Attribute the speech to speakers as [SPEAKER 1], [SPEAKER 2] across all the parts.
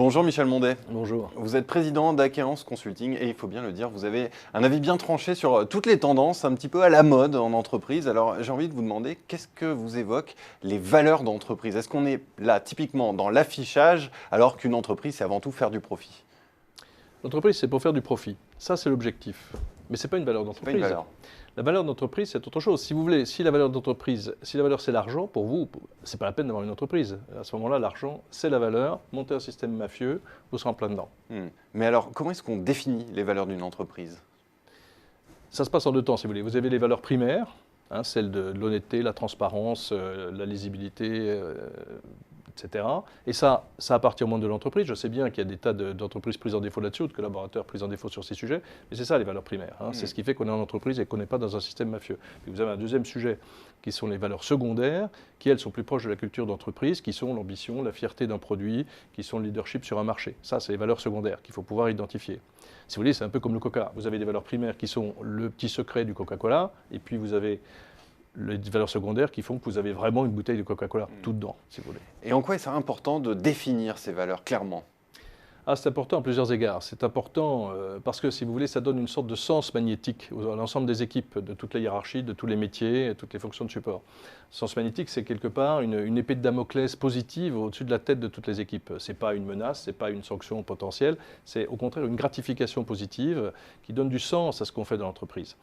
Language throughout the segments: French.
[SPEAKER 1] Bonjour Michel Mondet.
[SPEAKER 2] Bonjour.
[SPEAKER 1] Vous êtes président d'Aquéance Consulting et il faut bien le dire, vous avez un avis bien tranché sur toutes les tendances un petit peu à la mode en entreprise. Alors j'ai envie de vous demander, qu'est-ce que vous évoquent les valeurs d'entreprise? Est-ce qu'on est là typiquement dans l'affichage alors qu'une entreprise c'est avant tout faire du profit?
[SPEAKER 2] L'entreprise, c'est pour faire du profit. Ça, c'est l'objectif. Mais ce n'est pas une valeur d'entreprise.
[SPEAKER 1] Pas une valeur.
[SPEAKER 2] La valeur d'entreprise, c'est autre chose. Si vous voulez, si la valeur d'entreprise, si la valeur c'est l'argent, pour vous, ce n'est pas la peine d'avoir une entreprise. À ce moment-là, l'argent, c'est la valeur. Monter un système mafieux, vous serez en plein dedans.
[SPEAKER 1] Mais alors, comment est-ce qu'on définit les valeurs d'une entreprise?
[SPEAKER 2] Ça se passe en deux temps, si vous voulez. Vous avez les valeurs primaires, celles de l'honnêteté, la transparence, la lisibilité, etc. Et ça appartient au monde de l'entreprise. Je sais bien qu'il y a des tas d'entreprises prises en défaut là-dessus, de collaborateurs pris en défaut sur ces sujets, mais c'est ça les valeurs primaires. C'est ce qui fait qu'on est en entreprise et qu'on n'est pas dans un système mafieux. Puis vous avez un deuxième sujet qui sont les valeurs secondaires, qui elles sont plus proches de la culture d'entreprise, qui sont l'ambition, la fierté d'un produit, qui sont le leadership sur un marché. Ça, c'est les valeurs secondaires qu'il faut pouvoir identifier. Si vous voulez, c'est un peu comme le Coca. Vous avez des valeurs primaires qui sont le petit secret du Coca-Cola, et puis vous avez les valeurs secondaires qui font que vous avez vraiment une bouteille de Coca-Cola, tout dedans, si vous voulez.
[SPEAKER 1] Et en quoi est-ce important de définir ces valeurs clairement?
[SPEAKER 2] C'est important à plusieurs égards. C'est important parce que, si vous voulez, ça donne une sorte de sens magnétique à l'ensemble des équipes, de toute la hiérarchie, de tous les métiers, toutes les fonctions de support. Sens magnétique, c'est quelque part une épée de Damoclès positive au-dessus de la tête de toutes les équipes. Ce n'est pas une menace, ce n'est pas une sanction potentielle, c'est au contraire une gratification positive qui donne du sens à ce qu'on fait dans l'entreprise.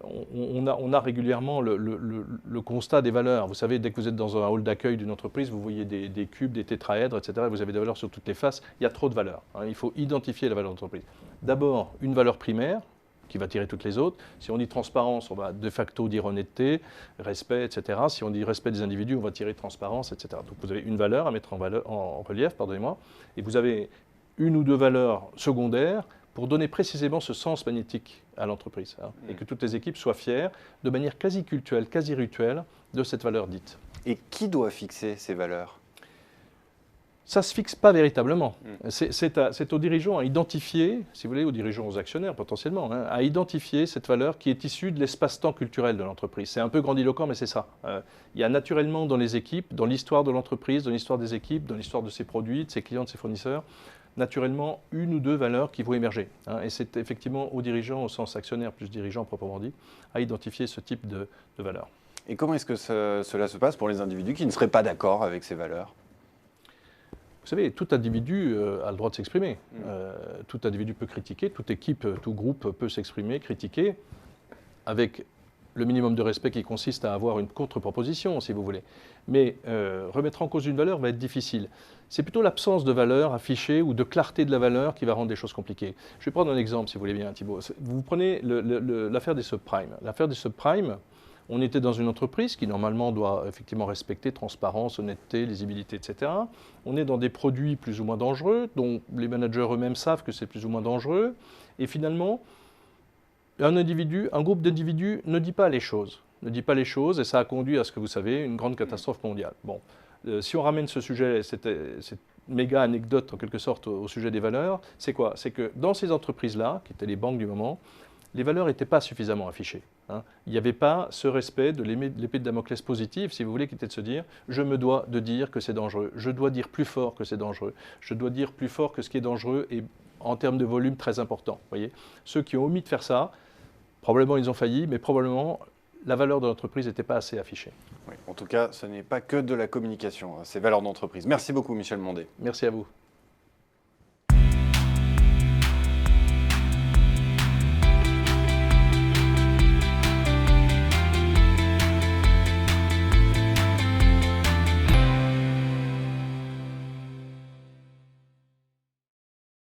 [SPEAKER 2] On a régulièrement le constat des valeurs. Vous savez, dès que vous êtes dans un hall d'accueil d'une entreprise, vous voyez des cubes, des tétraèdres, etc. Vous avez des valeurs sur toutes les faces. Il y a trop de valeurs. Il faut identifier la valeur d'entreprise. D'abord, une valeur primaire qui va tirer toutes les autres. Si on dit transparence, on va de facto dire honnêteté, respect, etc. Si on dit respect des individus, on va tirer transparence, etc. Donc vous avez une valeur à mettre en relief, pardonnez-moi, et vous avez une ou deux valeurs secondaires pour donner précisément ce sens magnétique à l'entreprise, et que toutes les équipes soient fières, de manière quasi cultuelle, quasi rituelle, de cette valeur dite.
[SPEAKER 1] Et qui doit fixer ces valeurs?
[SPEAKER 2] Ça ne se fixe pas véritablement. C'est aux dirigeants à identifier, si vous voulez, aux dirigeants, aux actionnaires potentiellement, à identifier cette valeur qui est issue de l'espace-temps culturel de l'entreprise. C'est un peu grandiloquent, mais c'est ça. Il y a naturellement dans les équipes, dans l'histoire de l'entreprise, dans l'histoire des équipes, dans l'histoire de ses produits, de ses clients, de ses fournisseurs, naturellement une ou deux valeurs qui vont émerger. Et c'est effectivement aux dirigeants, au sens actionnaire plus dirigeant proprement dit, à identifier ce type de valeurs.
[SPEAKER 1] Et comment est-ce que cela se passe pour les individus qui ne seraient pas d'accord avec ces valeurs?
[SPEAKER 2] Vous savez, tout individu a le droit de s'exprimer. Tout individu peut critiquer, toute équipe, tout groupe peut s'exprimer, critiquer, avec le minimum de respect qui consiste à avoir une contre-proposition, si vous voulez. Mais remettre en cause une valeur va être difficile. C'est plutôt l'absence de valeur affichée ou de clarté de la valeur qui va rendre les choses compliquées. Je vais prendre un exemple, si vous voulez bien, Thibault. Vous prenez l'affaire des subprimes. L'affaire des subprimes, on était dans une entreprise qui, normalement, doit effectivement respecter transparence, honnêteté, lisibilité, etc. On est dans des produits plus ou moins dangereux, dont les managers eux-mêmes savent que c'est plus ou moins dangereux. Et finalement, un groupe d'individus ne dit pas les choses. Et ça a conduit à ce que vous savez, une grande catastrophe mondiale. Bon, si on ramène ce sujet, cette méga anecdote en quelque sorte au sujet des valeurs, c'est quoi? C'est que dans ces entreprises-là, qui étaient les banques du moment, les valeurs n'étaient pas suffisamment affichées. Il n'y avait pas ce respect de l'épée de Damoclès positive, si vous voulez, qui était de se dire « je me dois de dire que c'est dangereux, je dois dire plus fort que c'est dangereux, je dois dire plus fort que ce qui est dangereux est en termes de volume très important ». Voyez, ceux qui ont omis de faire ça, probablement ils ont failli, mais probablement la valeur de l'entreprise n'était pas assez affichée.
[SPEAKER 1] Oui, en tout cas, ce n'est pas que de la communication, ces valeurs d'entreprise. Merci beaucoup Michel Mondet.
[SPEAKER 2] Merci à vous.